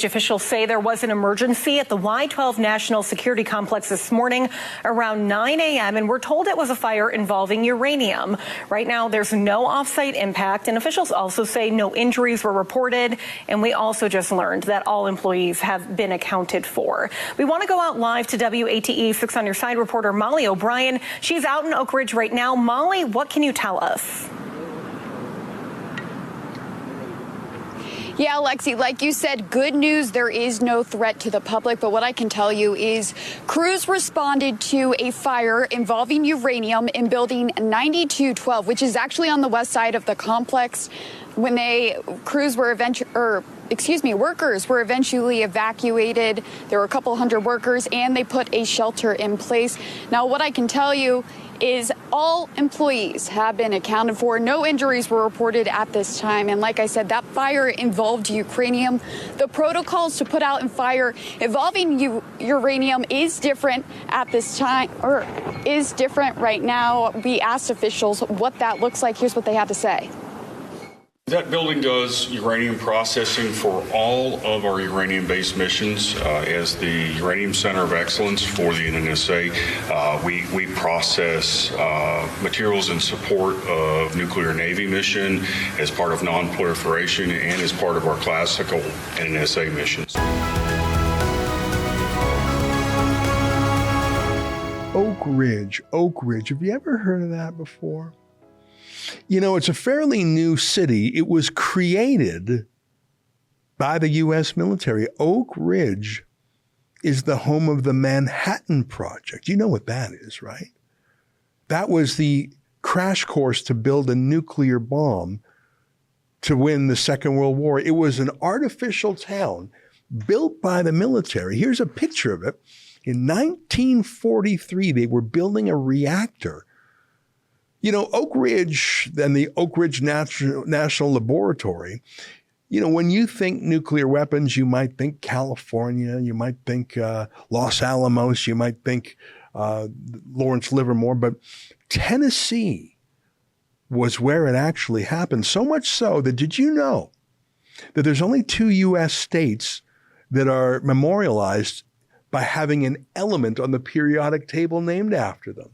Officials say there was an emergency at the Y-12 National Security Complex this morning around 9 a.m. and we're told it was a fire involving uranium. Right now, there's no off-site impact, and officials also say no injuries were reported. And we also just learned that all employees have been accounted for. We want to go out live to WATE 6 on Your Side reporter Molly O'Brien. She's out in Oak Ridge right now. Molly, what can you tell us? Yeah, Lexi, like you said, good news, there is no threat to the public. But what I can tell you is crews responded to a fire involving uranium in building 9212, which is actually on the west side of the complex. When workers were eventually evacuated. There were a couple hundred workers, and they put a shelter in place. Now, what I can tell you is all employees have been accounted for. No injuries were reported at this time. And like I said, that fire involved uranium. The protocols to put out a fire involving uranium is different at this time, or is different right now. We asked officials what that looks like. Here's what they had to say. That building does uranium processing for all of our uranium-based missions. As the Uranium Center of Excellence for the NNSA, we process materials in support of nuclear Navy mission as part of non-proliferation and as part of our classical NNSA missions. Oak Ridge. Have you ever heard of that before? You know, it's a fairly new city. It was created by the U.S. military. Oak Ridge is the home of the Manhattan Project. You know what that is, right? That was the crash course to build a nuclear bomb to win the Second World War. It was an artificial town built by the military. Here's a picture of it. In 1943, they were building a reactor. You know, Oak Ridge and the Oak Ridge National Laboratory, you know, when you think nuclear weapons, you might think California, you might think Los Alamos, you might think Lawrence Livermore, but Tennessee was where it actually happened. So much so that, did you know that there's only 2 U.S. states that are memorialized by having an element on the periodic table named after them?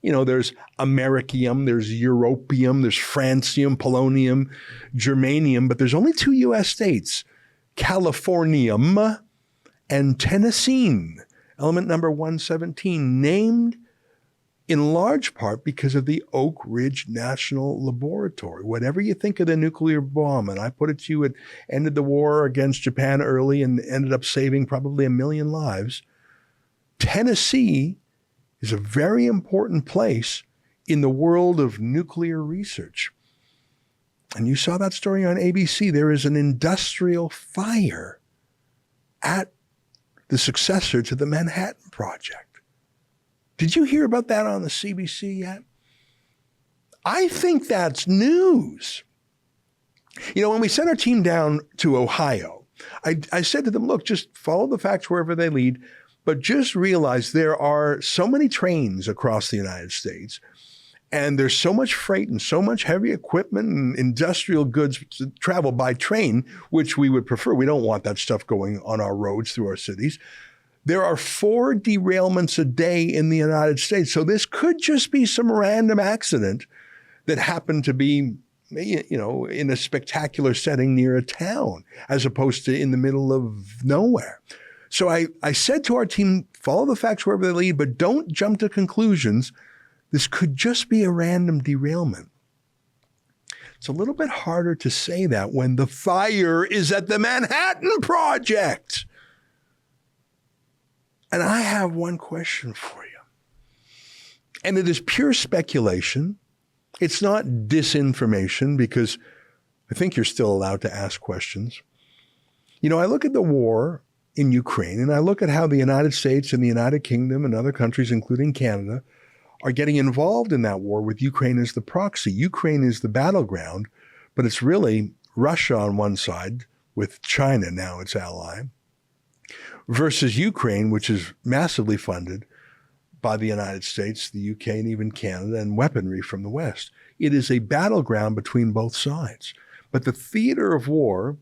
You know, there's americium, there's europium, there's francium, polonium, germanium, but there's only 2 U.S. states, Californium and Tennessee, element number 117, named in large part because of the Oak Ridge National Laboratory. Whatever you think of the nuclear bomb, and I put it to you, it ended the war against Japan early and ended up saving probably 1 million lives. Tennessee is a very important place in the world of nuclear research. And you saw that story on ABC. There is an industrial fire at the successor to the Manhattan Project. Did you hear about that on the CBC yet? I think that's news. You know, when we sent our team down to Ohio, I said to them, look, just follow the facts wherever they lead. But just realize there are so many trains across the United States, and there's so much freight and so much heavy equipment and industrial goods to travel by train, which we would prefer. We don't want that stuff going on our roads through our cities. There are 4 derailments a day in the United States. So this could just be some random accident that happened to be, you know, in a spectacular setting near a town, as opposed to in the middle of nowhere. So I said to our team, follow the facts wherever they lead, but don't jump to conclusions. This could just be a random derailment. It's a little bit harder to say that when the fire is at the Manhattan Project. And I have one question for you. And it is pure speculation. It's not disinformation, because I think you're still allowed to ask questions. You know, I look at the war in Ukraine, and I look at how the United States and the United Kingdom and other countries, including Canada, are getting involved in that war with Ukraine as the proxy. Ukraine is the battleground, but it's really Russia on one side, with China now its ally, versus Ukraine, which is massively funded by the United States, the UK, and even Canada, and weaponry from the West. It is a battleground between both sides. But the theater of war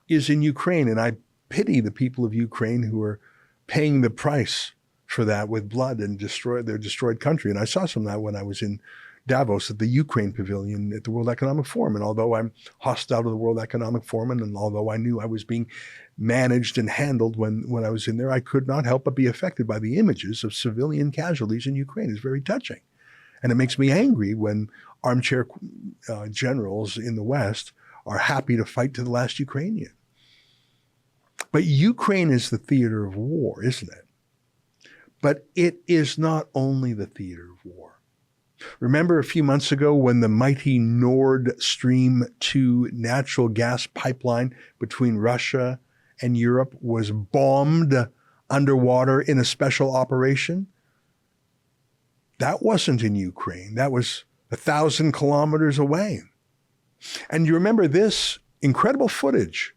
is in Ukraine, and I pity the people of Ukraine who are paying the price for that with blood and their destroyed country. And I saw some of that when I was in Davos at the Ukraine Pavilion at the World Economic Forum. And although I'm hostile to the World Economic Forum, and although I knew I was being managed and handled when I was in there, I could not help but be affected by the images of civilian casualties in Ukraine. It's very touching. And it makes me angry when armchair generals in the West are happy to fight to the last Ukrainian. But Ukraine is the theater of war, isn't it? But it is not only the theater of war. Remember a few months ago when the mighty Nord Stream 2 natural gas pipeline between Russia and Europe was bombed underwater in a special operation? That wasn't in Ukraine. That was 1,000 kilometers away. And you remember this incredible footage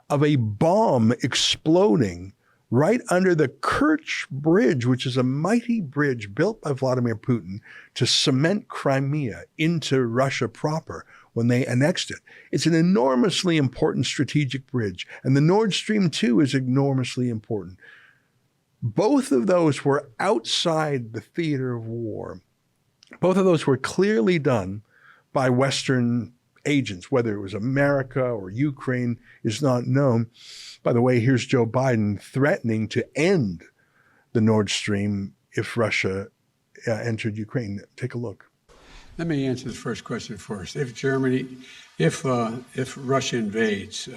of a bomb exploding right under the Kerch Bridge, which is a mighty bridge built by Vladimir Putin to cement Crimea into Russia proper when they annexed it. It's an enormously important strategic bridge, and the Nord Stream 2 is enormously important. Both of those were outside the theater of war. Both of those were clearly done by Western agents, whether it was America or Ukraine is not known. By the way, here's Joe Biden threatening to end the Nord Stream if Russia entered Ukraine. Take a look. Let me answer the first question first. If Russia invades,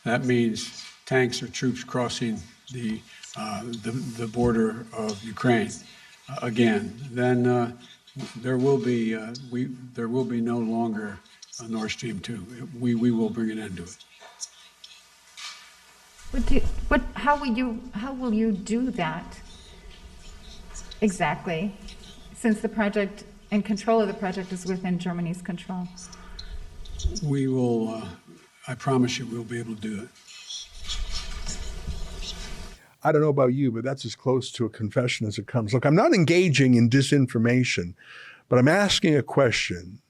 that means tanks or troops crossing the border of Ukraine again. Then there will be no longer a Nord Stream 2. We will bring an end to it. How will you do that exactly, since the project and control of the project is within Germany's control? We will, I promise you, we'll be able to do it. I don't know about you, but that's as close to a confession as it comes. Look, I'm not engaging in disinformation, but I'm asking a question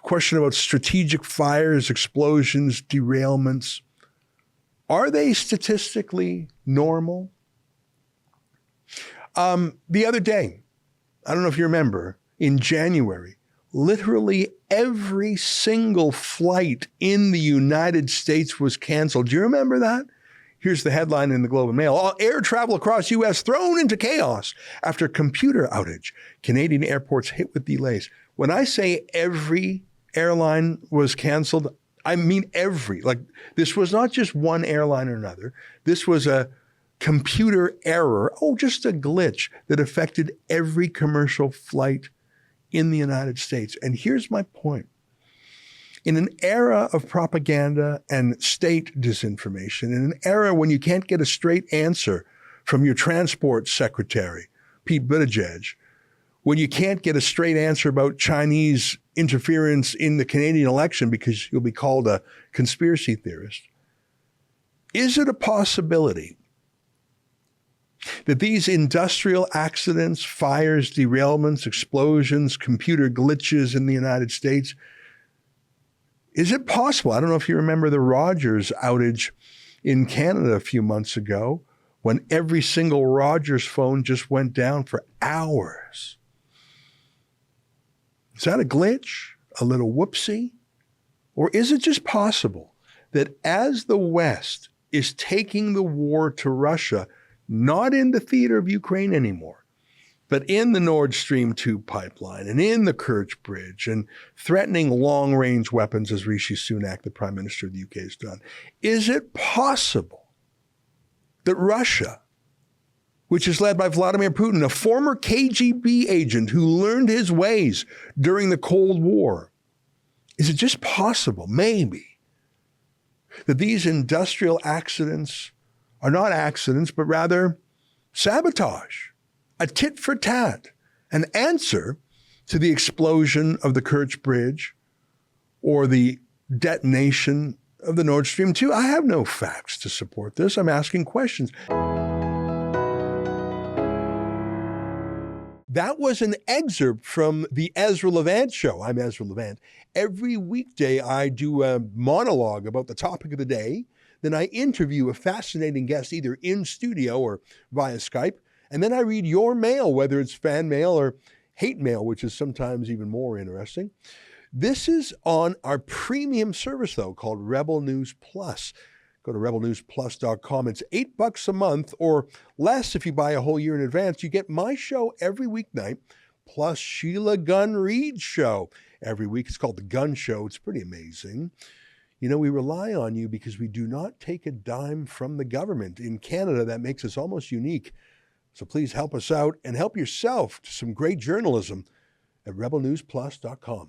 about strategic fires, explosions, derailments. Are they statistically normal? The other day, I don't know if you remember, in January, literally every single flight in the United States was canceled. Do you remember that? Here's the headline in the Globe and Mail. All air travel across U.S. thrown into chaos after computer outage. Canadian airports hit with delays. When I say every airline was canceled, I mean every. Like, this was not just one airline or another. This was a computer error, just a glitch that affected every commercial flight in the United States. And here's my point. In an era of propaganda and state disinformation, in an era when you can't get a straight answer from your transport secretary, Pete Buttigieg, when you can't get a straight answer about Chinese interference in the Canadian election because you'll be called a conspiracy theorist, is it a possibility that these industrial accidents, fires, derailments, explosions, computer glitches in the United States, is it possible? I don't know if you remember the Rogers outage in Canada a few months ago when every single Rogers phone just went down for hours. Is that a glitch? A little whoopsie? Or is it just possible that as the West is taking the war to Russia, not in the theater of Ukraine anymore, but in the Nord Stream 2 pipeline and in the Kerch Bridge and threatening long-range weapons as Rishi Sunak, the Prime Minister of the UK, has done, is it possible that Russia, which is led by Vladimir Putin, a former KGB agent who learned his ways during the Cold War, is it just possible, maybe, that these industrial accidents are not accidents, but rather sabotage? A tit for tat, an answer to the explosion of the Kerch Bridge or the detonation of the Nord Stream 2. I have no facts to support this. I'm asking questions. That was an excerpt from the Ezra Levant show. I'm Ezra Levant. Every weekday, I do a monologue about the topic of the day. Then I interview a fascinating guest either in studio or via Skype. And then I read your mail, whether it's fan mail or hate mail, which is sometimes even more interesting. This is on our premium service, though, called Rebel News Plus. Go to rebelnewsplus.com. It's $8 a month or less if you buy a whole year in advance. You get my show every weeknight, plus Sheila Gunn Reid's show every week. It's called The Gun Show. It's pretty amazing. You know, we rely on you because we do not take a dime from the government. In Canada, that makes us almost unique. So please help us out and help yourself to some great journalism at rebelnewsplus.com.